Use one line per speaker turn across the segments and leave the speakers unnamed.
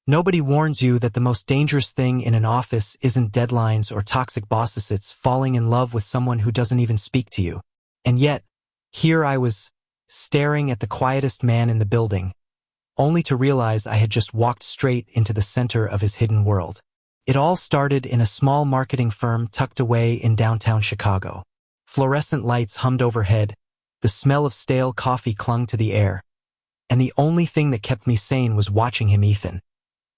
Nobody warns you that the most dangerous thing in an office isn't deadlines or toxic bosses, it's falling in love with someone who doesn't even speak to you. And yet, here I was, staring at the quietest man in the building, only to realize I had just walked straight into the center of his hidden world. It all started in a small marketing firm tucked away in downtown Chicago. Fluorescent lights hummed overhead, the smell of stale coffee clung to the air, and the only thing that kept me sane was watching him, Ethan.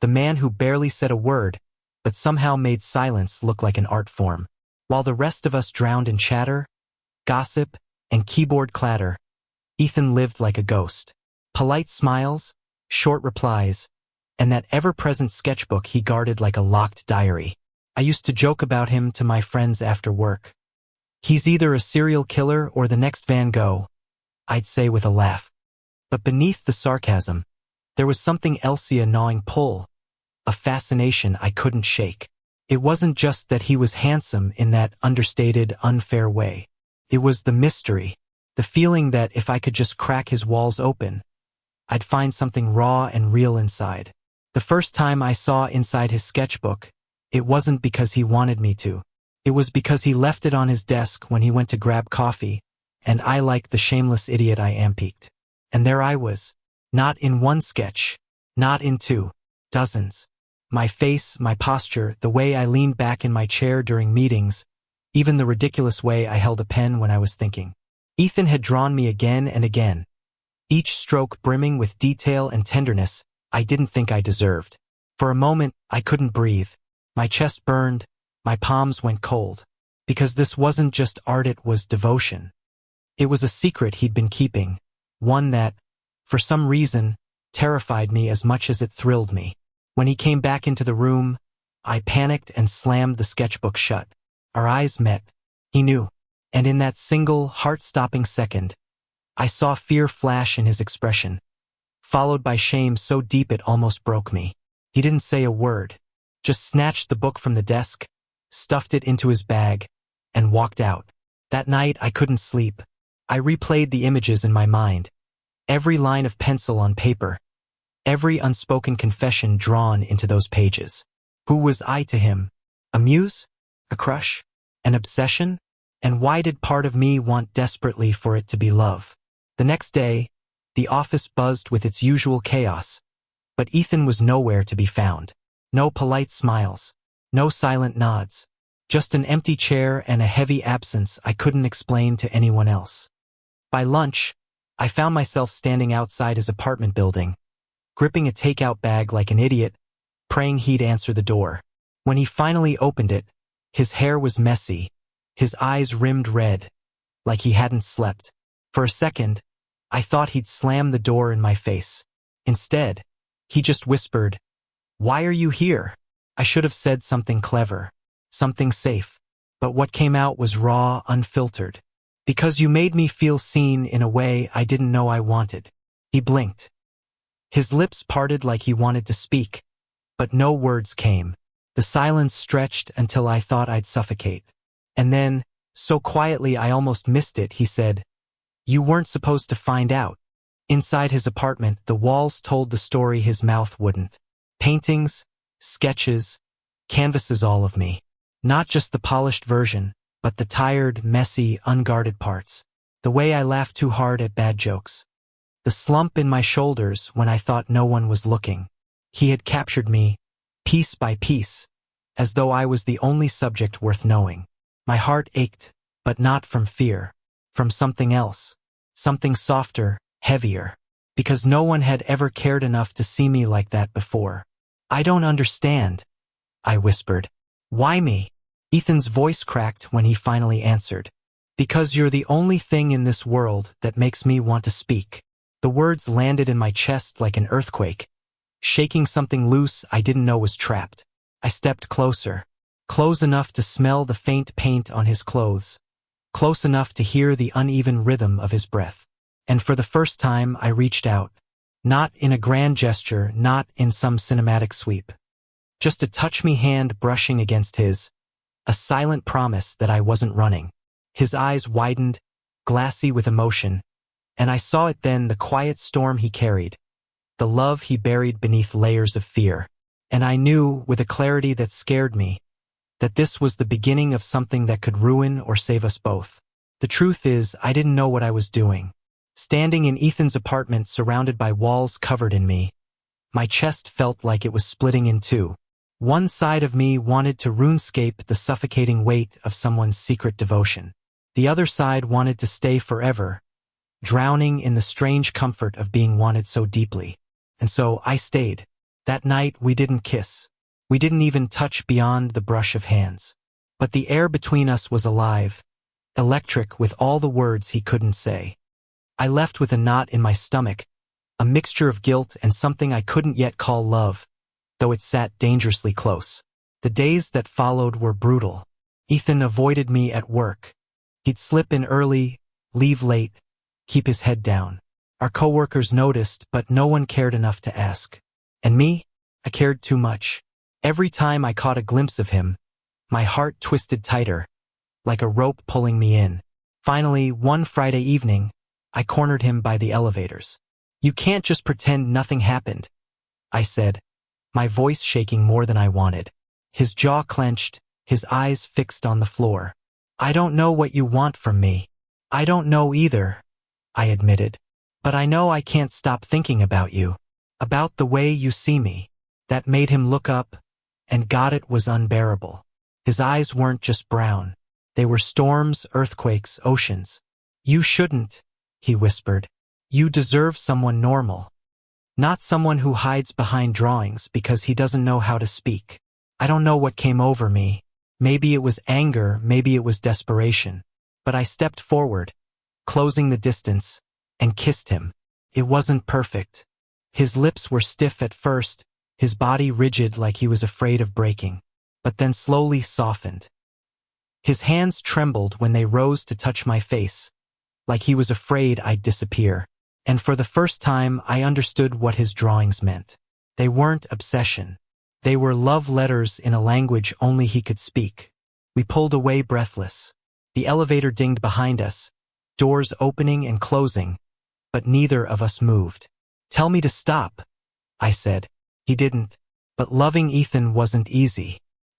The man who barely said a word, but somehow made silence look like an art form. While the rest of us drowned in chatter, gossip, and keyboard clatter, Ethan lived like a ghost. Polite smiles, short replies, and that ever-present sketchbook he guarded like a locked diary. I used to joke about him to my friends after work. He's either a serial killer or the next Van Gogh, I'd say with a laugh. But beneath the sarcasm, there was something else, a gnawing pull, a fascination I couldn't shake. It wasn't just that he was handsome in that understated, unfair way. It was the mystery, the feeling that if I could just crack his walls open, I'd find something raw and real inside. The first time I saw inside his sketchbook, it wasn't because he wanted me to. It was because he left it on his desk when he went to grab coffee, and I, like the shameless idiot I am, peeked. And there I was, not in one sketch, not in two, dozens. My face, my posture, the way I leaned back in my chair during meetings, even the ridiculous way I held a pen when I was thinking. Ethan had drawn me again and again, each stroke brimming with detail and tenderness I didn't think I deserved. For a moment, I couldn't breathe. My chest burned, my palms went cold. Because this wasn't just art, it was devotion. It was a secret he'd been keeping, one that, for some reason, terrified me as much as it thrilled me. When he came back into the room, I panicked and slammed the sketchbook shut. Our eyes met. He knew. And in that single, heart-stopping second, I saw fear flash in his expression, followed by shame so deep it almost broke me. He didn't say a word, just snatched the book from the desk, stuffed it into his bag, and walked out. That night I couldn't sleep. I replayed the images in my mind, every line of pencil on paper, every unspoken confession drawn into those pages. Who was I to him? A muse? A crush? An obsession? And why did part of me want desperately for it to be love? The next day, the office buzzed with its usual chaos, but Ethan was nowhere to be found. No polite smiles, no silent nods, just an empty chair and a heavy absence I couldn't explain to anyone else. By lunch, I found myself standing outside his apartment building, gripping a takeout bag like an idiot, praying he'd answer the door. When he finally opened it, his hair was messy, his eyes rimmed red, like he hadn't slept. For a second, I thought he'd slam the door in my face. Instead, he just whispered, "Why are you here?" I should have said something clever, something safe, but what came out was raw, unfiltered. "Because you made me feel seen in a way I didn't know I wanted." He blinked. His lips parted like he wanted to speak, but no words came. The silence stretched until I thought I'd suffocate. And then, so quietly I almost missed it, he said, "You weren't supposed to find out." Inside his apartment, the walls told the story his mouth wouldn't. Paintings, sketches, canvases, all of me. Not just the polished version, but the tired, messy, unguarded parts. The way I laughed too hard at bad jokes. The slump in my shoulders when I thought no one was looking. He had captured me, piece by piece, as though I was the only subject worth knowing. My heart ached, but not from fear, from something else, something softer, heavier, because no one had ever cared enough to see me like that before. "I don't understand," I whispered. "Why me?" Ethan's voice cracked when he finally answered. "Because you're the only thing in this world that makes me want to speak." The words landed in my chest like an earthquake, shaking something loose I didn't know was trapped. I stepped closer, close enough to smell the faint paint on his clothes, close enough to hear the uneven rhythm of his breath. And for the first time, I reached out, not in a grand gesture, not in some cinematic sweep. Just a touch-me hand brushing against his, a silent promise that I wasn't running. His eyes widened, glassy with emotion, and I saw it then, the quiet storm he carried, the love he buried beneath layers of fear. And I knew, with a clarity that scared me, that this was the beginning of something that could ruin or save us both. The truth is, I didn't know what I was doing. Standing in Ethan's apartment surrounded by walls covered in me, my chest felt like it was splitting in two. One side of me wanted to RuneScape the suffocating weight of someone's secret devotion. The other side wanted to stay forever, drowning in the strange comfort of being wanted so deeply. And so I stayed. That night we didn't kiss. We didn't even touch beyond the brush of hands. But the air between us was alive, electric with all the words he couldn't say. I left with a knot in my stomach, a mixture of guilt and something I couldn't yet call love, though it sat dangerously close. The days that followed were brutal. Ethan avoided me at work. He'd slip in early, leave late, keep his head down. Our coworkers noticed, but no one cared enough to ask. And me? I cared too much. Every time I caught a glimpse of him, my heart twisted tighter, like a rope pulling me in. Finally, one Friday evening, I cornered him by the elevators. "You can't just pretend nothing happened," I said, my voice shaking more than I wanted. His jaw clenched, his eyes fixed on the floor. "I don't know what you want from me." "I don't know either," I admitted. "But I know I can't stop thinking about you. About the way you see me." That made him look up, and God, it was unbearable. His eyes weren't just brown. They were storms, earthquakes, oceans. "You shouldn't," he whispered. "You deserve someone normal. Not someone who hides behind drawings because he doesn't know how to speak." I don't know what came over me. Maybe it was anger, maybe it was desperation. But I stepped forward, closing the distance, and kissed him. It wasn't perfect. His lips were stiff at first, his body rigid like he was afraid of breaking, but then slowly softened. His hands trembled when they rose to touch my face, like he was afraid I'd disappear. And for the first time, I understood what his drawings meant. They weren't obsession. They were love letters in a language only he could speak. We pulled away breathless. The elevator dinged behind us, doors opening and closing, but neither of us moved. "Tell me to stop," I said. He didn't. But loving Ethan wasn't easy.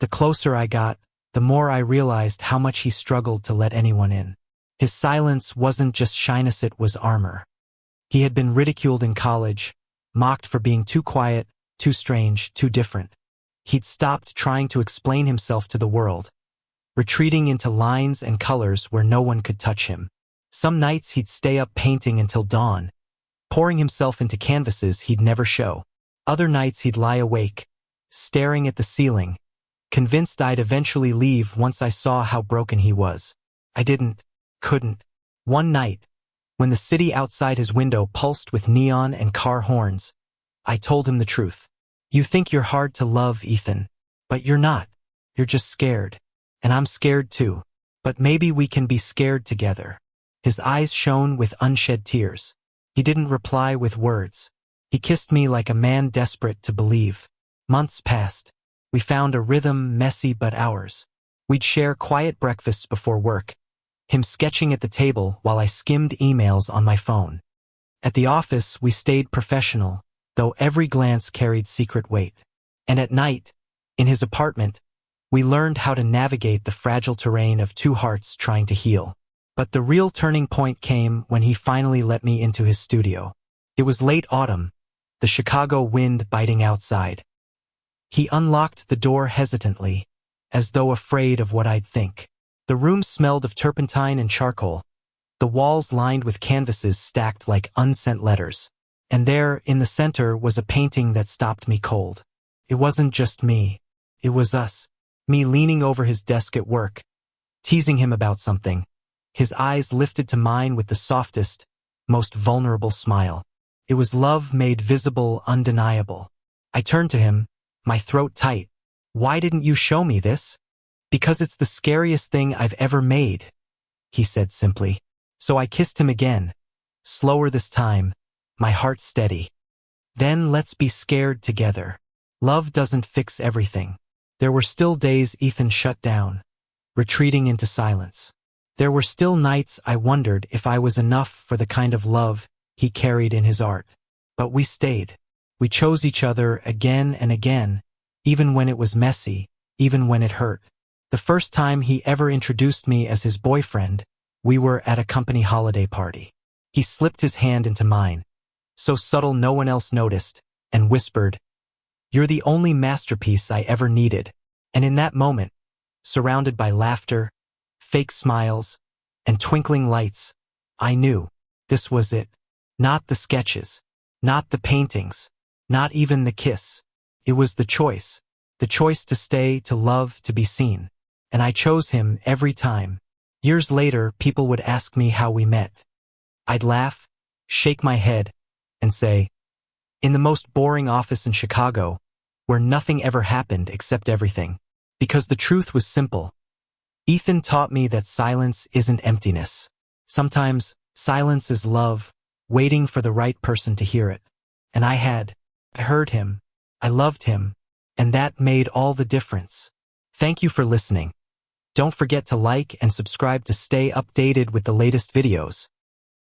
The closer I got, the more I realized how much he struggled to let anyone in. His silence wasn't just shyness, it was armor. He had been ridiculed in college, mocked for being too quiet, too strange, too different. He'd stopped trying to explain himself to the world, retreating into lines and colors where no one could touch him. Some nights he'd stay up painting until dawn, pouring himself into canvases he'd never show. Other nights he'd lie awake, staring at the ceiling, convinced I'd eventually leave once I saw how broken he was. I couldn't. One night, when the city outside his window pulsed with neon and car horns, I told him the truth. "You think you're hard to love, Ethan, but you're not. You're just scared. And I'm scared too. But maybe we can be scared together." His eyes shone with unshed tears. He didn't reply with words. He kissed me like a man desperate to believe. Months passed. We found a rhythm, messy but ours. We'd share quiet breakfasts before work, him sketching at the table while I skimmed emails on my phone. At the office, we stayed professional, though every glance carried secret weight. And at night, in his apartment, we learned how to navigate the fragile terrain of two hearts trying to heal. But the real turning point came when he finally let me into his studio. It was late autumn, the Chicago wind biting outside. He unlocked the door hesitantly, as though afraid of what I'd think. The room smelled of turpentine and charcoal, the walls lined with canvases stacked like unsent letters. And there, in the center, was a painting that stopped me cold. It wasn't just me. It was us. Me leaning over his desk at work, teasing him about something. His eyes lifted to mine with the softest, most vulnerable smile. It was love made visible, undeniable. I turned to him, my throat tight. "Why didn't you show me this?" "Because it's the scariest thing I've ever made," he said simply. So I kissed him again, slower this time, my heart steady. "Then let's be scared together. Love doesn't fix everything." There were still days Ethan shut down, retreating into silence. There were still nights I wondered if I was enough for the kind of love he carried in his art. But we stayed. We chose each other again and again, even when it was messy, even when it hurt. The first time he ever introduced me as his boyfriend, we were at a company holiday party. He slipped his hand into mine, so subtle no one else noticed, and whispered, "You're the only masterpiece I ever needed." And in that moment, surrounded by laughter, fake smiles, and twinkling lights, I knew this was it. Not the sketches, not the paintings, not even the kiss. It was the choice to stay, to love, to be seen. And I chose him every time. Years later, people would ask me how we met. I'd laugh, shake my head, and say, in the most boring office in Chicago, where nothing ever happened except everything. Because the truth was simple. Ethan taught me that silence isn't emptiness. Sometimes, silence is love, waiting for the right person to hear it. And I heard him, I loved him, and that made all the difference. Thank you for listening. Don't forget to like and subscribe to stay updated with the latest videos.